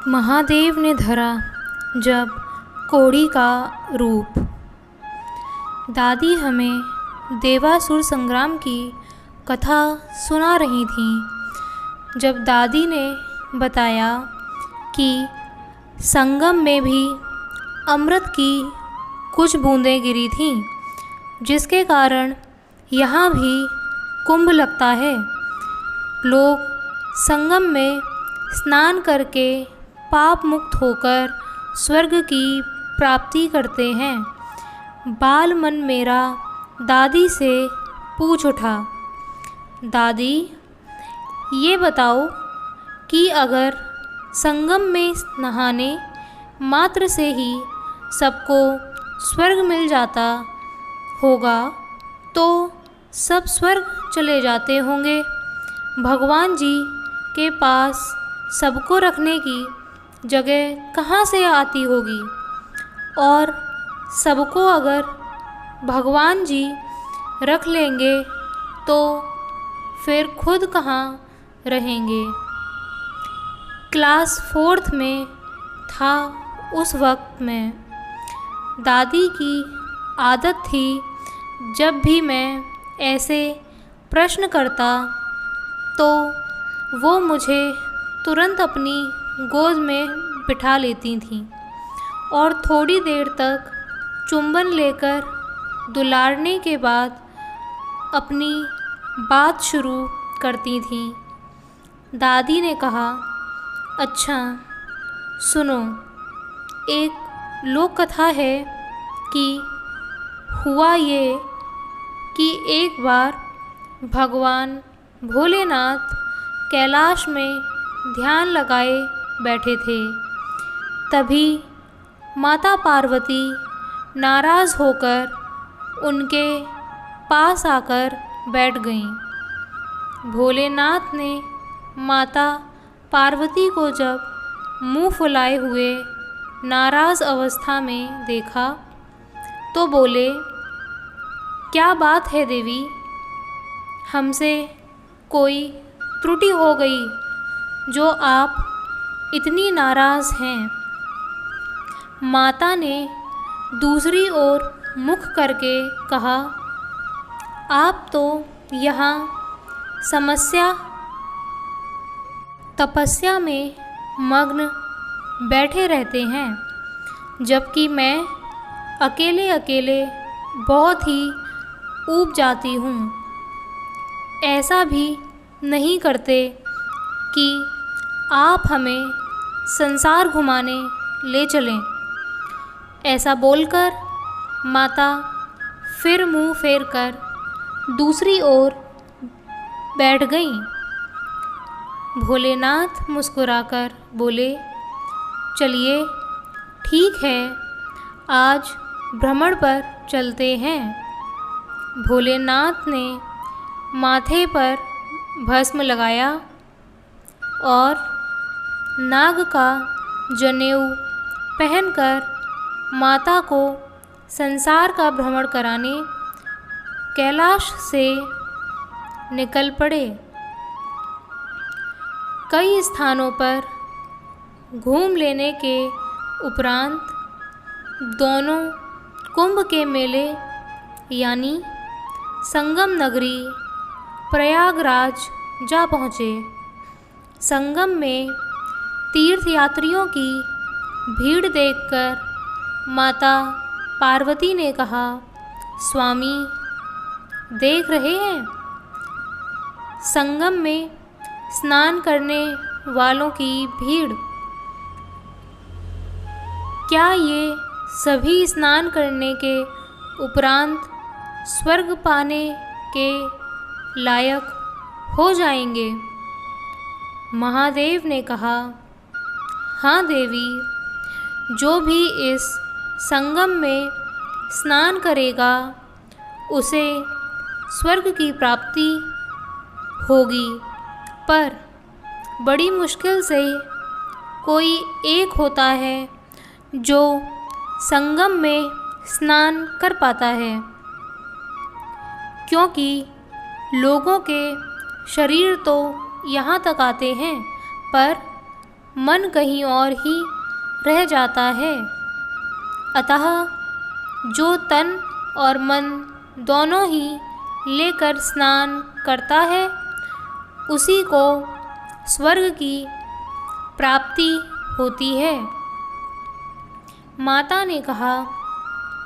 महादेव ने धरा जब कोड़ी का रूप। दादी हमें देवासुर संग्राम की कथा सुना रही थीं। जब दादी ने बताया कि संगम में भी अमृत की कुछ बूंदें गिरी थीं, जिसके कारण यहाँ भी कुंभ लगता है। लोग संगम में स्नान करके पाप मुक्त होकर स्वर्ग की प्राप्ति करते हैं। बाल मन मेरा दादी से पूछ उठा, दादी ये बताओ कि अगर संगम में नहाने मात्र से ही सबको स्वर्ग मिल जाता होगा तो सब स्वर्ग चले जाते होंगे। भगवान जी के पास सबको रखने की जगह कहाँ से आती होगी, और सबको अगर भगवान जी रख लेंगे तो फिर खुद कहाँ रहेंगे। क्लास 4th में था उस वक्त में। दादी की आदत थी जब भी मैं ऐसे प्रश्न करता तो वो मुझे तुरंत अपनी गोद में बिठा लेती थीं और थोड़ी देर तक चुंबन लेकर दुलारने के बाद अपनी बात शुरू करती थीं। दादी ने कहा, अच्छा सुनो, एक लोक कथा है कि हुआ ये कि एक बार भगवान भोलेनाथ कैलाश में ध्यान लगाए बैठे थे। तभी माता पार्वती नाराज़ होकर उनके पास आकर बैठ गईं। भोलेनाथ ने माता पार्वती को जब मुंह फुलाए हुए नाराज़ अवस्था में देखा तो बोले, क्या बात है देवी, हमसे कोई त्रुटि हो गई जो आप इतनी नाराज़ हैं। माता ने दूसरी ओर मुख करके कहा, आप तो यहाँ तपस्या में मग्न बैठे रहते हैं, जबकि मैं अकेले अकेले बहुत ही ऊब जाती हूँ। ऐसा भी नहीं करते कि आप हमें संसार घुमाने ले चलें। ऐसा बोलकर माता फिर मुंह फेर कर दूसरी ओर बैठ गईं। भोलेनाथ मुस्कुराकर बोले, चलिए ठीक है, आज भ्रमण पर चलते हैं। भोलेनाथ ने माथे पर भस्म लगाया और नाग का जनेऊ पहनकर माता को संसार का भ्रमण कराने कैलाश से निकल पड़े। कई स्थानों पर घूम लेने के उपरांत दोनों कुंभ के मेले यानी संगम नगरी प्रयागराज जा पहुँचे। संगम में तीर्थयात्रियों की भीड़ देखकर माता पार्वती ने कहा, स्वामी देख रहे हैं, संगम में स्नान करने वालों की भीड़। क्या ये सभी स्नान करने के उपरांत स्वर्ग पाने के लायक हो जाएंगे? महादेव ने कहा, हाँ देवी, जो भी इस संगम में स्नान करेगा उसे स्वर्ग की प्राप्ति होगी, पर बड़ी मुश्किल से कोई एक होता है जो संगम में स्नान कर पाता है, क्योंकि लोगों के शरीर तो यहाँ तक आते हैं पर मन कहीं और ही रह जाता है। अतः जो तन और मन दोनों ही लेकर स्नान करता है उसी को स्वर्ग की प्राप्ति होती है। माता ने कहा,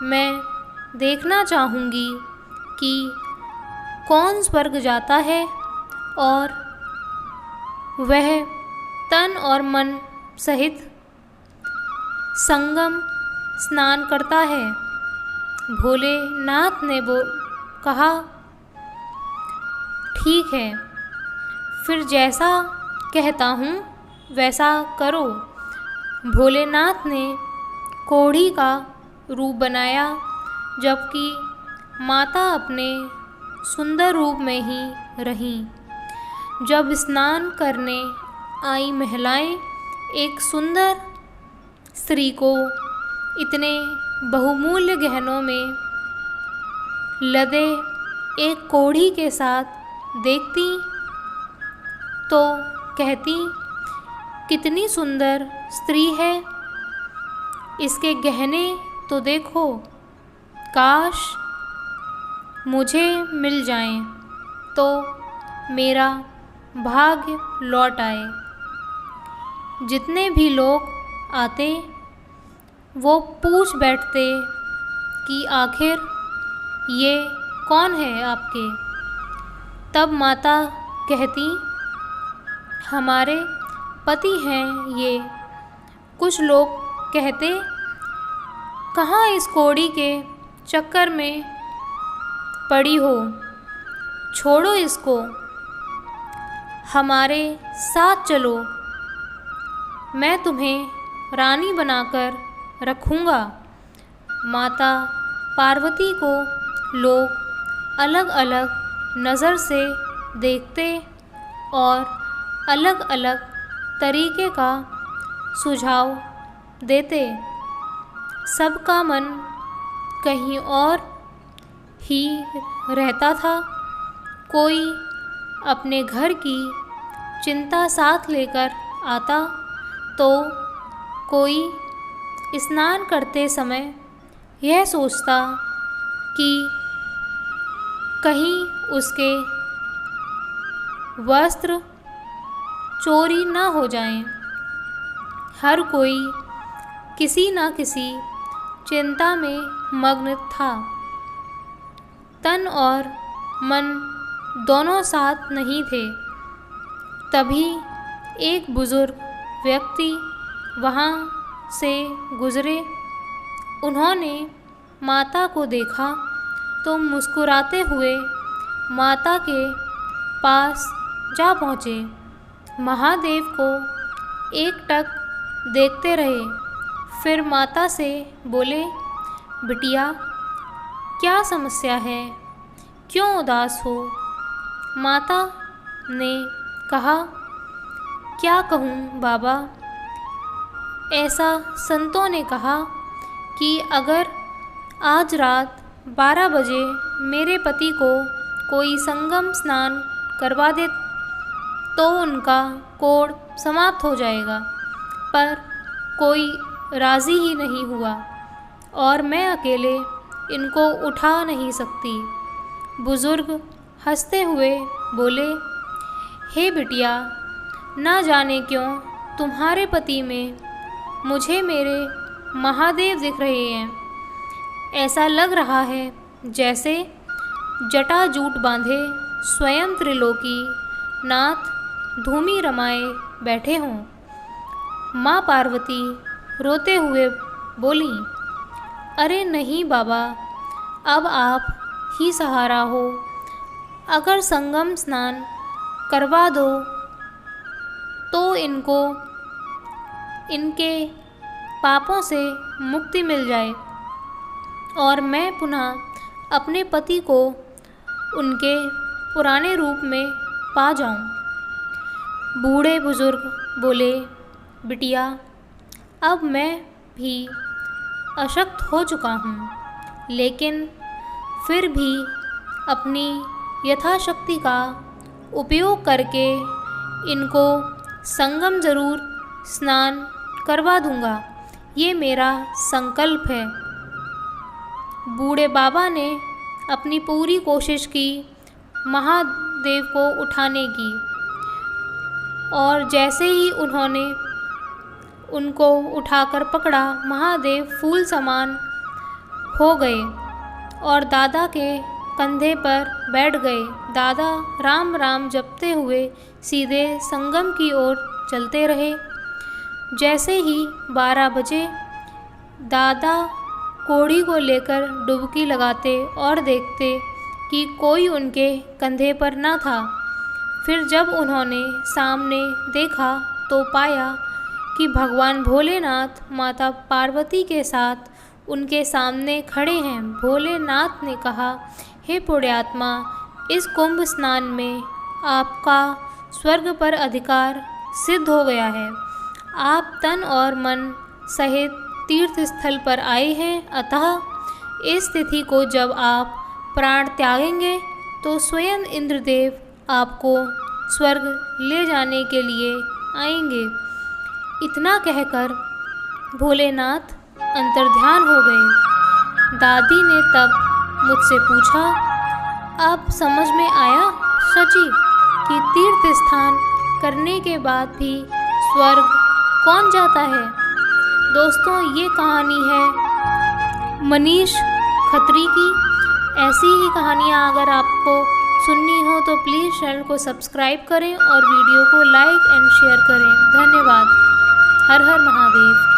मैं देखना चाहूँगी कि कौन स्वर्ग जाता है और वह तन और मन सहित संगम स्नान करता है। भोलेनाथ ने कहा, ठीक है, फिर जैसा कहता हूँ वैसा करो। भोलेनाथ ने कोढ़ी का रूप बनाया, जबकि माता अपने सुंदर रूप में ही रहीं। जब स्नान करने आई महिलाएं एक सुंदर स्त्री को इतने बहुमूल्य गहनों में लदे एक कोढ़ी के साथ देखती तो कहती, कितनी सुंदर स्त्री है, इसके गहने तो देखो, काश मुझे मिल जाएं तो मेरा भाग्य लौट आए। जितने भी लोग आते वो पूछ बैठते कि आखिर ये कौन है आपके। तब माता कहती, हमारे पति हैं ये। कुछ लोग कहते, कहाँ इस कोढ़ी के चक्कर में पड़ी हो, छोड़ो इसको, हमारे साथ चलो, मैं तुम्हें रानी बनाकर रखूँगा। माता पार्वती को लोग अलग अलग नज़र से देखते और अलग अलग तरीके का सुझाव देते। सबका मन कहीं और ही रहता था। कोई अपने घर की चिंता साथ लेकर आता तो कोई स्नान करते समय यह सोचता कि कहीं उसके वस्त्र चोरी न हो जाएं। हर कोई किसी न किसी चिंता में मग्न था। तन और मन दोनों साथ नहीं थे। तभी एक बुज़ुर्ग व्यक्ति वहाँ से गुज़रे। उन्होंने माता को देखा तो मुस्कुराते हुए माता के पास जा पहुँचे। महादेव को एकटक देखते रहे, फिर माता से बोले, बिटिया क्या समस्या है, क्यों उदास हो। माता ने कहा, क्या कहूँ बाबा, ऐसा संतों ने कहा कि अगर आज रात 12 बजे मेरे पति को कोई संगम स्नान करवा दे तो उनका कोढ़ समाप्त हो जाएगा। पर कोई राज़ी ही नहीं हुआ और मैं अकेले इनको उठा नहीं सकती। बुज़ुर्ग हंसते हुए बोले, हे बिटिया, ना जाने क्यों तुम्हारे पति में मुझे मेरे महादेव दिख रहे हैं। ऐसा लग रहा है जैसे जटाजूट बांधे स्वयं त्रिलोकी नाथ धूमि रमाए बैठे हों। माँ पार्वती रोते हुए बोली, अरे नहीं बाबा, अब आप ही सहारा हो। अगर संगम स्नान करवा दो तो इनको इनके पापों से मुक्ति मिल जाए और मैं पुनः अपने पति को उनके पुराने रूप में पा जाऊं। बूढ़े बुज़ुर्ग बोले, बिटिया, अब मैं भी अशक्त हो चुका हूँ, लेकिन फिर भी अपनी यथाशक्ति का उपयोग करके इनको संगम ज़रूर स्नान करवा दूंगा, ये मेरा संकल्प है। बूढ़े बाबा ने अपनी पूरी कोशिश की महादेव को उठाने की, और जैसे ही उन्होंने उनको उठाकर पकड़ा, महादेव फूल समान हो गए और दादा के कंधे पर बैठ गए। दादा राम राम जपते हुए सीधे संगम की ओर चलते रहे। जैसे ही 12 बजे, दादा कोड़ी को लेकर डुबकी लगाते और देखते कि कोई उनके कंधे पर न था। फिर जब उन्होंने सामने देखा तो पाया कि भगवान भोलेनाथ माता पार्वती के साथ उनके सामने खड़े हैं। भोलेनाथ ने कहा, हे पुण्यात्मा, इस कुंभ स्नान में आपका स्वर्ग पर अधिकार सिद्ध हो गया है। आप तन और मन सहित तीर्थ स्थल पर आए हैं, अतः इस तिथि को जब आप प्राण त्यागेंगे तो स्वयं इंद्रदेव आपको स्वर्ग ले जाने के लिए आएंगे। इतना कहकर भोलेनाथ अंतर्ध्यान हो गए। दादी ने तब मुझसे पूछा, अब समझ में आया सची कि तीर्थ स्थान करने के बाद भी स्वर्ग कौन जाता है। दोस्तों, ये कहानी है मनीष खत्री की। ऐसी ही कहानियाँ अगर आपको सुननी हो तो प्लीज़ चैनल को सब्सक्राइब करें और वीडियो को लाइक एंड शेयर करें। धन्यवाद। हर हर महादेव।